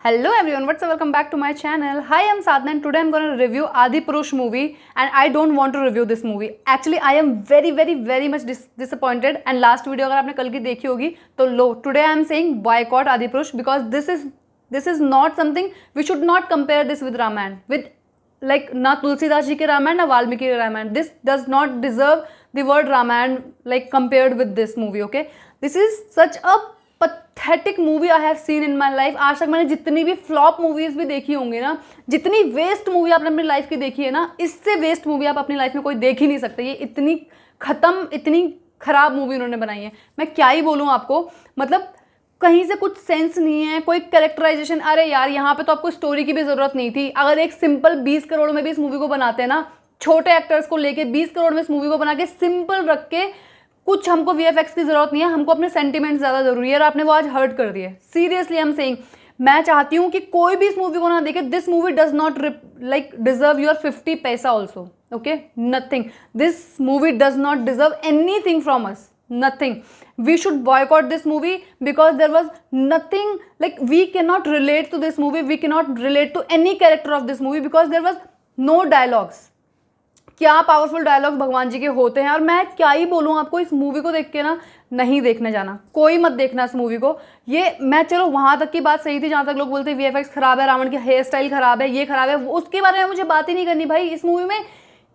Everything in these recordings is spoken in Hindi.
Hello everyone, what's up? Welcome back to my channel. Hi, I'm Sadhna and today I'm going to review Adipurush movie and I don't want to review this movie. Actually, I am very much disappointed and last video अगर आपने कल की देखी होगी तो लो, today I am saying boycott Adipurush because this is not something, we should not compare this with Ramayana, with like ना तुलसीदास जी के रामायण ना वाल्मीकि के Ramayan. This does not deserve the word Ramayana like compared with this movie. Okay, this is such a pathetic movie I have seen in my life. आज तक मैंने जितनी भी फ्लॉप मूवीज भी देखी होंगी ना, जितनी वेस्ट मूवी आपने अपनी लाइफ की देखी है ना, इससे वेस्ट मूवी आप अपनी लाइफ में कोई देख ही नहीं सकते. ये इतनी खत्म, इतनी खराब मूवी उन्होंने बनाई है. मैं क्या ही बोलूँ आपको, मतलब कहीं से कुछ सेंस नहीं है, कोई कैरेक्टराइजेशन. अरे यार, यहाँ पे तो आपको स्टोरी की भी जरूरत नहीं थी. अगर एक सिंपल 20 करोड़ में भी इस मूवी को बनाते हैं ना, छोटे एक्टर्स को लेके 20 करोड़ में इस मूवी को बना के सिंपल रख के, कुछ हमको वीएफएक्स की जरूरत नहीं है, हमको अपने सेंटिमेंट्स ज़्यादा जरूरी है और आपने वो आज हर्ट कर दिए. सीरियसली आई एम सेइंग, मैं चाहती हूँ कि कोई भी इस मूवी को ना देखे. This movie does not like deserve your 50 पैसा also. Okay, nothing. This movie does not deserve anything from us, nothing. We should boycott this movie because there was nothing, like we cannot relate to this movie, we cannot relate to any character of this movie because there was no dialogues. क्या पावरफुल डायलॉग्स भगवान जी के होते हैं. और मैं क्या ही बोलूँ आपको, इस मूवी को देख के ना नहीं देखने जाना, कोई मत देखना इस मूवी को. ये मैं चलो वहाँ तक की बात सही थी जहाँ तक लोग बोलते हैं वीएफएक्स खराब है, रावण की हेयर स्टाइल खराब है, ये खराब है, उसके बारे में मुझे बात ही नहीं करनी भाई. इस मूवी में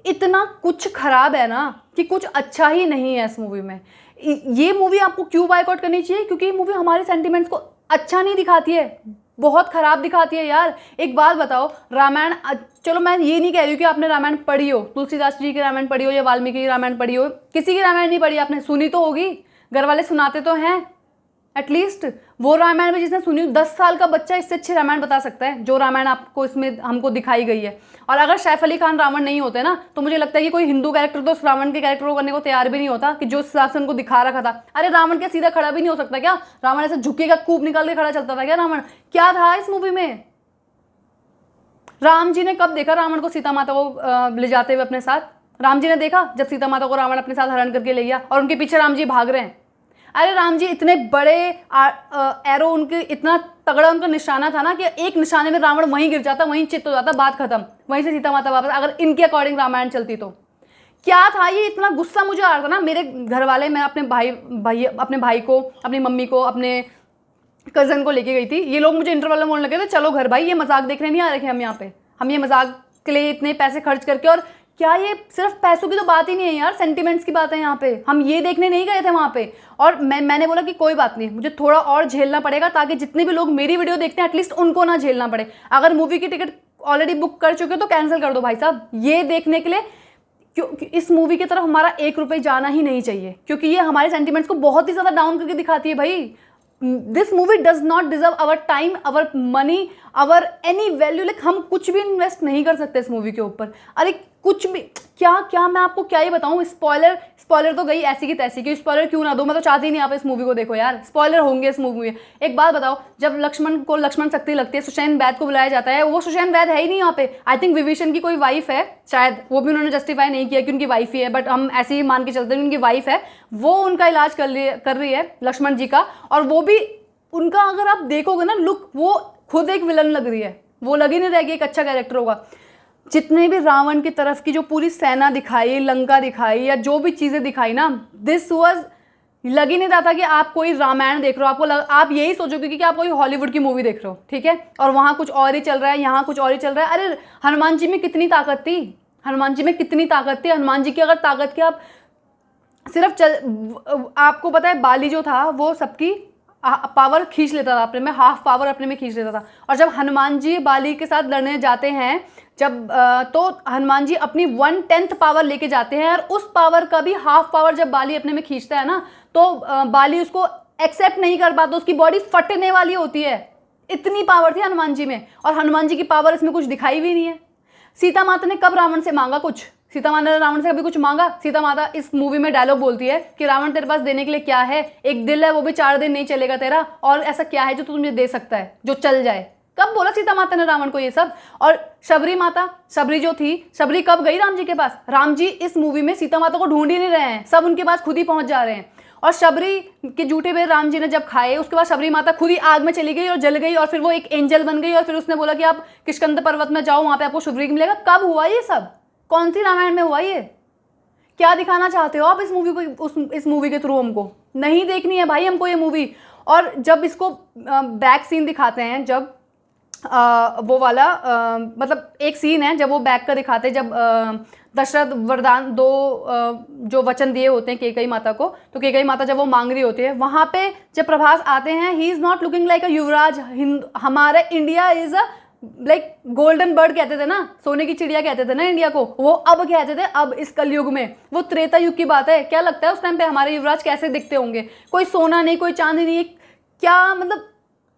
इतना कुछ खराब है ना कि कुछ अच्छा ही नहीं है इस मूवी में. ये मूवी आपको क्यों बायकॉट करनी चाहिए? क्योंकि ये मूवी हमारे सेंटिमेंट्स को अच्छा नहीं दिखाती है, बहुत खराब दिखाती है यार. एक बात बताओ, रामायण, चलो मैं ये नहीं कह रही हूँ कि आपने रामायण पढ़ी हो, तुलसीदास जी की रामायण पढ़ी हो या वाल्मीकि की रामायण पढ़ी हो, किसी की रामायण नहीं पढ़ी, आपने सुनी तो होगी, घर वाले सुनाते तो हैं एटलीस्ट. वो रामायण में जिसने सुनी, 10 साल का बच्चा इससे अच्छे रामायण बता सकता है जो रामायण आपको इसमें हमको दिखाई गई है. और अगर सैफ अली खान रावण नहीं होते ना, तो मुझे लगता है कि कोई हिंदू कैरेक्टर तो उस रावण के कैरेक्टर को करने को तैयार भी नहीं होता कि जो हिसाब से उनको दिखा रखा था. अरे रावण क्या सीधा खड़ा भी नहीं हो सकता क्या? रावण ऐसे झुकेगा, कूप निकाल के खड़ा चलता था क्या रावण? क्या था इस मूवी में? राम जी ने कब देखा रावण को सीता माता को ले जाते हुए अपने साथ? राम जी ने देखा जब सीता माता को रावण अपने साथ हरण करके ले गया और उनके पीछे राम जी भाग रहे हैं. अरे राम जी इतने बड़े एरो, उनके इतना तगड़ा उनका निशाना था ना कि एक निशाने में रावण वहीं गिर जाता, वहीं चित्त हो जाता, बात खत्म, वहीं से सीता माता वापस. अगर इनके अकॉर्डिंग रामायण चलती तो क्या था ये? इतना गुस्सा मुझे आ रहा था ना. मेरे घर वाले, मैं अपने अपने भाई को, अपनी मम्मी को, अपने कज़न को लेके गई थी. ये लोग मुझे इंटरवल में बोलने लगे थे, चलो घर भाई, ये मजाक देखने नहीं आ रहे हम यहाँ पे, हम ये मजाक के लिए इतने पैसे खर्च करके. और क्या ये सिर्फ पैसों की तो बात ही नहीं है यार, सेंटिमेंट्स की बात है यहाँ पे. हम ये देखने नहीं गए थे वहाँ पे. और मैंने बोला कि कोई बात नहीं, मुझे थोड़ा और झेलना पड़ेगा ताकि जितने भी लोग मेरी वीडियो देखते हैं एटलीस्ट उनको ना झेलना पड़े. अगर मूवी की टिकट ऑलरेडी बुक कर चुके हो तो कैंसिल कर दो भाई साहब, ये देखने के लिए. क्यों? इस मूवी की तरफ हमारा 1 रुपये जाना ही नहीं चाहिए क्योंकि ये हमारे सेंटिमेंट्स को बहुत ही ज़्यादा डाउन करके दिखाती है भाई. This movie does not deserve our time, our money, our any value. Like हम कुछ भी इन्वेस्ट नहीं कर सकते इस मूवी के ऊपर. अरे कुछ भी, क्या मैं आपको क्या ही बताऊं. स्पॉइलर तो गई ऐसी की तैसी की, स्पॉइलर क्यों ना दो, मैं तो चाहती नहीं आप इस मूवी को देखो यार. स्पॉइलर होंगे इस मूवी में. एक बात बताओ, जब लक्ष्मण को लक्ष्मण शक्ति लगती है, सुषेण वैद को बुलाया जाता है, वो सुषेण वैद है ही नहीं यहाँ पे. आई थिंक विभीषण की कोई वाइफ है शायद, वो भी उन्होंने जस्टिफाई नहीं किया कि उनकी वाइफ ही है, बट हम ऐसे ही मान के चलते हैं उनकी वाइफ है. वो उनका इलाज कर रही है लक्ष्मण जी का. और वो भी उनका, अगर आप देखोगे ना लुक, वो खुद एक विलन लग रही है, वो लगी नहीं रहेगी एक अच्छा कैरेक्टर होगा. जितने भी रावण की तरफ की जो पूरी सेना दिखाई, लंका दिखाई या जो भी चीज़ें दिखाई ना, दिस वाज, लग ही नहीं रहा था कि आप कोई रामायण देख रहे हो. आप यही सोचोगे कि आप कोई हॉलीवुड की मूवी देख रहे हो, ठीक है, और वहाँ कुछ और ही चल रहा है, यहाँ कुछ और ही चल रहा है. अरे हनुमान जी में कितनी ताकत थी, हनुमान जी में कितनी ताकत थी. हनुमान जी की अगर ताकत की आप सिर्फ आपको पता है, बाली जो था वो सबकी पावर खींच लेता था अपने में, हाफ पावर अपने में खींच लेता था. और जब हनुमान जी बाली के साथ लड़ने जाते हैं, जब तो हनुमान जी अपनी 1/10 पावर लेके जाते हैं और उस पावर का भी हाफ पावर जब बाली अपने में खींचता है ना, तो बाली उसको एक्सेप्ट नहीं कर पाता, उसकी बॉडी फटने वाली होती है. इतनी पावर थी हनुमान जी में, और हनुमान जी की पावर इसमें कुछ दिखाई भी नहीं है. सीता माता ने कब रावण से मांगा कुछ? सीता माता ने रावण से कभी कुछ मांगा? सीता माता इस मूवी में डायलॉग बोलती है कि रावण तेरे पास देने के लिए क्या है? एक दिल है, वो भी 4 दिन नहीं चलेगा तेरा, और ऐसा क्या है जो तू मुझे दे सकता है जो चल जाए? कब बोला सीता माता ने रावण को ये सब? और शबरी माता, शबरी जो थी, शबरी कब गई राम जी के पास? राम जी इस मूवी में सीता माता को ढूंढ ही नहीं रहे हैं, सब उनके पास खुद ही पहुंच जा रहे हैं. और शबरी के जूठे बेर राम जी ने जब खाए, उसके बाद शबरी माता खुद ही आग में चली गई और जल गई, और फिर वो एक एंजल बन गई, और फिर उसने बोला कि आप किष्किंधा पर्वत में जाओ, वहाँ पे आपको शुभ्रीक मिलेगा। कब हुआ ये सब? कौन सी रामायण में हुआ ये? क्या दिखाना चाहते हो आप इस मूवी को, इस मूवी के थ्रू? हमको नहीं देखनी है भाई हमको ये मूवी। और जब इसको बैक सीन दिखाते हैं, जब वो वाला मतलब एक सीन है जब वो बैक का दिखाते हैं, जब दशरथ वरदान जो वचन दिए होते हैं केकई माता को, तो केकई माता जब वो मांग रही होती है, वहाँ पे जब प्रभास आते हैं, he is not looking like a Yuvraj. हमारे India is a like golden bird कहते थे ना, सोने की चिड़िया कहते थे ना इंडिया को, वो अब कहते थे अब इस कलयुग में। वो त्रेता युग की बात है। क्या लगता है उस टाइम पे हमारे युवराज कैसे दिखते होंगे? कोई सोना नहीं, कोई चांदी नहीं, क्या मतलब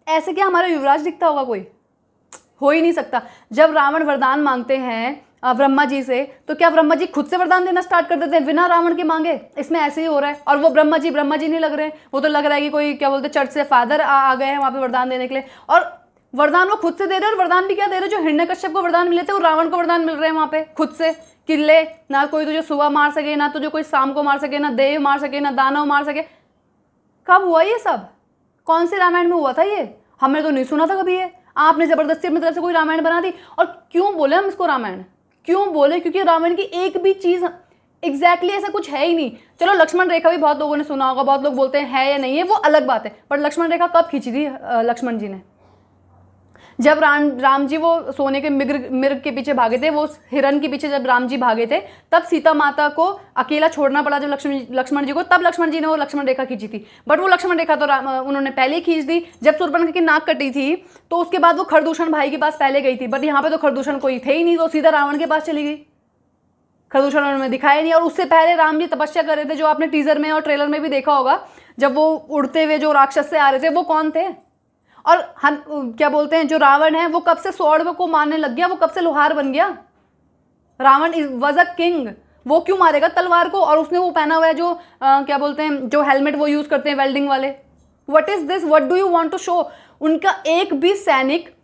ऐसे क्या हमारा युवराज दिखता होगा? कोई हो ही नहीं सकता। जब रावण वरदान मांगते हैं ब्रह्मा जी से, तो क्या ब्रह्मा जी खुद से वरदान देना स्टार्ट कर देते हैं बिना रावण के मांगे? इसमें ऐसे ही हो रहा है। और वो ब्रह्मा जी नहीं लग रहे हैं, वो तो लग रहा है कि कोई क्या बोलते हैं चर्च से फादर आ गए हैं वहाँ पे वरदान देने के लिए। और वरदान वो खुद से दे रहे हैं, और वरदान भी क्या दे रहे हैं? जो हिरण्यकश्यप को वरदान मिले थे, वो रावण को वरदान मिल रहे हैं वहाँ पे खुद से, किले ना कोई तुझे सुबह मार सके, ना तुझे कोई शाम को मार सके, ना देव मार सके, ना दानव मार सके। कब हुआ ये सब? कौन से रामायण में हुआ था ये? हमने तो नहीं सुना था कभी ये। आपने जबरदस्ती अपनी तरफ से कोई रामायण बना दी। और क्यों बोले हम इसको रामायण? क्यों बोले? क्योंकि रामायण की एक भी चीज़ एग्जैक्टली ऐसा कुछ है ही नहीं। चलो लक्ष्मण रेखा भी बहुत लोगों ने सुना होगा, बहुत लोग बोलते हैं है या नहीं है, वो अलग बात है। पर लक्ष्मण रेखा कब खींची थी लक्ष्मण जी ने? जब राम जी वो सोने के मिर्ग के पीछे भागे थे, वो हिरण के पीछे जब राम जी भागे थे, तब सीता माता को अकेला छोड़ना पड़ा जब लक्ष्मण जी को, तब लक्ष्मण जी ने वो लक्ष्मण रेखा खींची थी। बट वो लक्ष्मण रेखा तो उन्होंने पहले ही खींच दी। जब शूर्पणखा की नाक कटी थी, तो उसके बाद वो खरदूषण भाई के पास पहले गई थी। बट यहाँ पे तो खरदूषण कोई थे ही नहीं, तो सीधा रावण के पास चली गई। खरदूषण उन्होंने दिखाया नहीं। और उससे पहले राम जी तपस्या कर रहे थे, जो आपने टीजर में और ट्रेलर में भी देखा होगा। जब वो उड़ते हुए जो राक्षस से आ रहे थे, वो कौन थे? और क्या बोलते हैं, जो रावण है वो कब से स्वॉर्ड को मारने लग गया? वो कब से लोहार बन गया? रावण वॉज अ किंग, वो क्यों मारेगा तलवार को? और उसने वो पहना हुआ है जो क्या बोलते हैं, जो हेलमेट वो यूज करते हैं वेल्डिंग वाले। What is this? What do you want to show? उनका एक भी सैनिक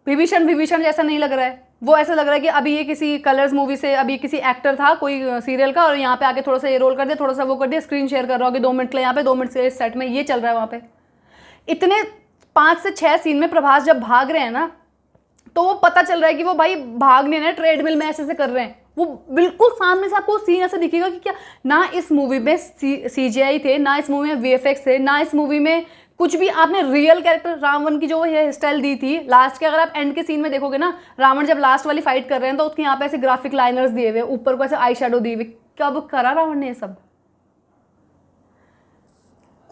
विभीषण जैसा नहीं लग रहा है। वो ऐसा लग रहा है कि अभी ये किसी कलर्स मूवी से, अभी किसी एक्टर था कोई सीरियल का, और यहाँ पे आके थोड़ा सा ये रोल कर दिया, थोड़ा सा वो कर दिया, स्क्रीन शेयर कर रहा हो कि 2 मिनट के लिए यहाँ पे, 2 मिनट से इस सेट में ये चल रहा है। वहाँ पे इतने 5 से 6 सीन में प्रभास जब भाग रहे हैं ना, तो वो पता चल रहा है कि वो भाई भाग नहीं रहे, ट्रेडमिल में ऐसे कर रहे हैं। वो बिल्कुल सामने से आपको सीन ऐसे दिखेगा कि क्या ना इस मूवी में CGI थे, ना इस मूवी में VFX थे, ना इस मूवी में कुछ भी आपने रियल कैरेक्टर रावण की जो हेयर स्टाइल दी थी लास्ट के। अगर आप एंड के सीन में देखोगे ना, रावण जब लास्ट वाली फाइट कर रहे हैं, तो उसके यहाँ पे ऐसे ग्राफिक लाइनर्स दिए हुए, ऊपर को ऐसे आई शेडो दी हुई। कब करा रावण ने ये सब?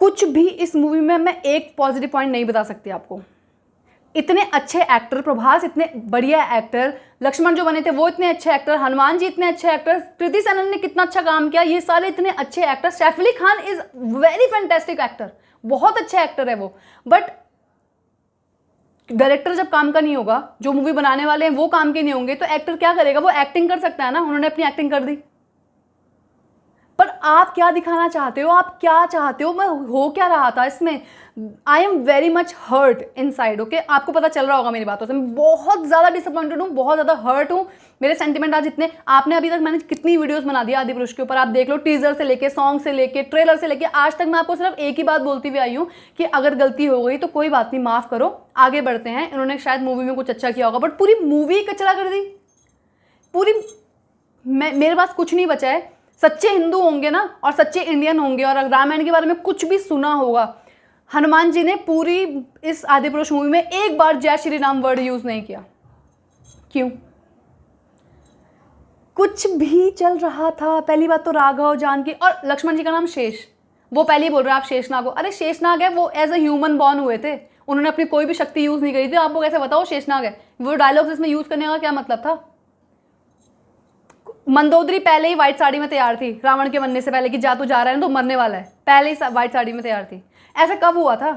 कुछ भी इस मूवी में मैं एक पॉजिटिव पॉइंट नहीं बता सकती आपको। इतने अच्छे एक्टर, प्रभास इतने बढ़िया एक्टर, लक्ष्मण जो बने थे वो इतने अच्छे एक्टर, हनुमान जी इतने अच्छे एक्टर, कृति सेनन ने कितना अच्छा काम किया, ये सारे इतने अच्छे actor. Saif Ali Khan is very fantastic actor, बहुत अच्छे एक्टर है वो। बट डायरेक्टर जब काम का नहीं होगा, जो मूवी बनाने वाले हैं वो काम के नहीं होंगे, तो एक्टर क्या करेगा? वो एक्टिंग कर सकता है ना, उन्होंने अपनी एक्टिंग कर दी। पर आप क्या दिखाना चाहते हो? आप क्या चाहते हो? मैं हो क्या रहा था इसमें? I am very much hurt inside. Okay, आपको पता चल रहा होगा मेरी बातों से, मैं बहुत ज़्यादा डिसअपॉइंटेड हूँ, बहुत ज़्यादा हर्ट हूँ। मेरे सेंटिमेंट आज इतने, आपने अभी तक मैंने कितनी वीडियोस बना दी आदिपुरुष के ऊपर, आप देख लो, टीजर से लेके, सॉन्ग से लेके, ट्रेलर से लेके, आज तक मैं आपको सिर्फ एक ही बात बोलती हुई आई हूँ कि अगर गलती हो गई तो कोई बात नहीं, माफ़ करो, आगे बढ़ते हैं। इन्होंने शायद मूवी में कुछ अच्छा किया होगा, बट पूरी मूवी कचरा कर दी पूरी। मेरे पास कुछ नहीं बचा है। सच्चे हिंदू होंगे ना, और सच्चे इंडियन होंगे, और रामायण के बारे में कुछ भी सुना होगा, हनुमान जी ने पूरी इस आदिपुरुष मूवी में एक बार जय श्री राम वर्ड यूज नहीं किया। क्यों? कुछ भी चल रहा था। पहली बात तो राघव, जानकी और लक्ष्मण जी का नाम शेष, वो पहले ही बोल रहे हैं आप शेषनाग हो। अरे शेषनाग है, वो एज अ ह्यूमन बॉर्न हुए थे, उन्होंने अपनी कोई भी शक्ति यूज नहीं करी थी। आपको कैसे बताओ शेषनाग है? वो डायलॉग्स इसमें यूज करने का क्या मतलब था? मंदोदरी पहले ही व्हाइट साड़ी में तैयार थी रावण के बनने से पहले, कि जा तू जा रहा है ना तो मरने वाला है, पहले ही व्हाइट साड़ी में तैयार थी। ऐसा कब हुआ था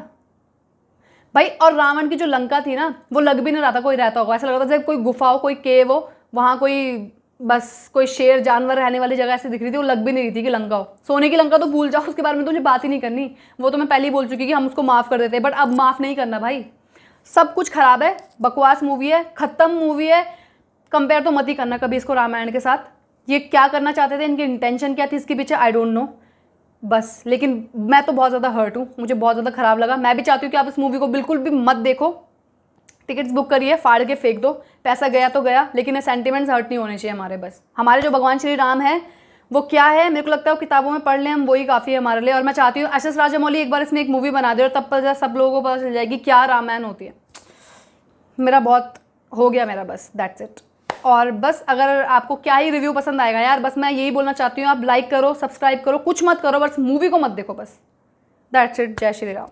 भाई? और रावण की जो लंका थी ना, वो लग भी नहीं रहा था कोई रहता होगा, ऐसा लग रहा था जैसे कोई गुफा हो, कोई केव हो, वहाँ कोई बस कोई शेर जानवर रहने वाली जगह ऐसी दिख रही थी। वो लग भी नहीं रही थी कि लंका हो। सोने की लंका तो भूल जाओ, उसके बारे में तो मुझे बात ही नहीं करनी, वो तो मैं पहले ही बोल चुकी कि हम उसको माफ़ कर देते, बट अब माफ़ नहीं करना भाई। सब कुछ खराब है, बकवास मूवी है, ख़त्म मूवी है। कंपेयर तो मत ही करना कभी इसको रामायण के साथ। ये क्या करना चाहते थे, इनकी इंटेंशन क्या थी इसके पीछे, आई डोंट नो। बस। लेकिन मैं तो बहुत ज़्यादा हर्ट हूँ, मुझे बहुत ज़्यादा ख़राब लगा। मैं भी चाहती हूँ कि आप इस मूवी को बिल्कुल भी मत देखो। टिकट्स बुक करिए, फाड़ के फेंक दो, पैसा गया तो गया, लेकिन ये सेंटिमेंट्स हर्ट नहीं होने चाहिए हमारे। बस हमारे जो भगवान श्री राम है वो क्या है, मेरे को लगता है वो किताबों में पढ़ लें हम, वही काफ़ी है हमारे लिए। और मैं चाहती हूँ एस राजामौली एक बार इसमें एक मूवी बना दे और तब पर सब लोगों को पता चल जाएगी क्या रामायण होती है। मेरा बहुत हो गया मेरा, बस दैट्स इट। और बस अगर आपको क्या ही रिव्यू पसंद आएगा यार, बस मैं यही बोलना चाहती हूँ, आप लाइक करो, सब्सक्राइब करो, कुछ मत करो, बस मूवी को मत देखो, बस दैट्स इट। जय श्री राम।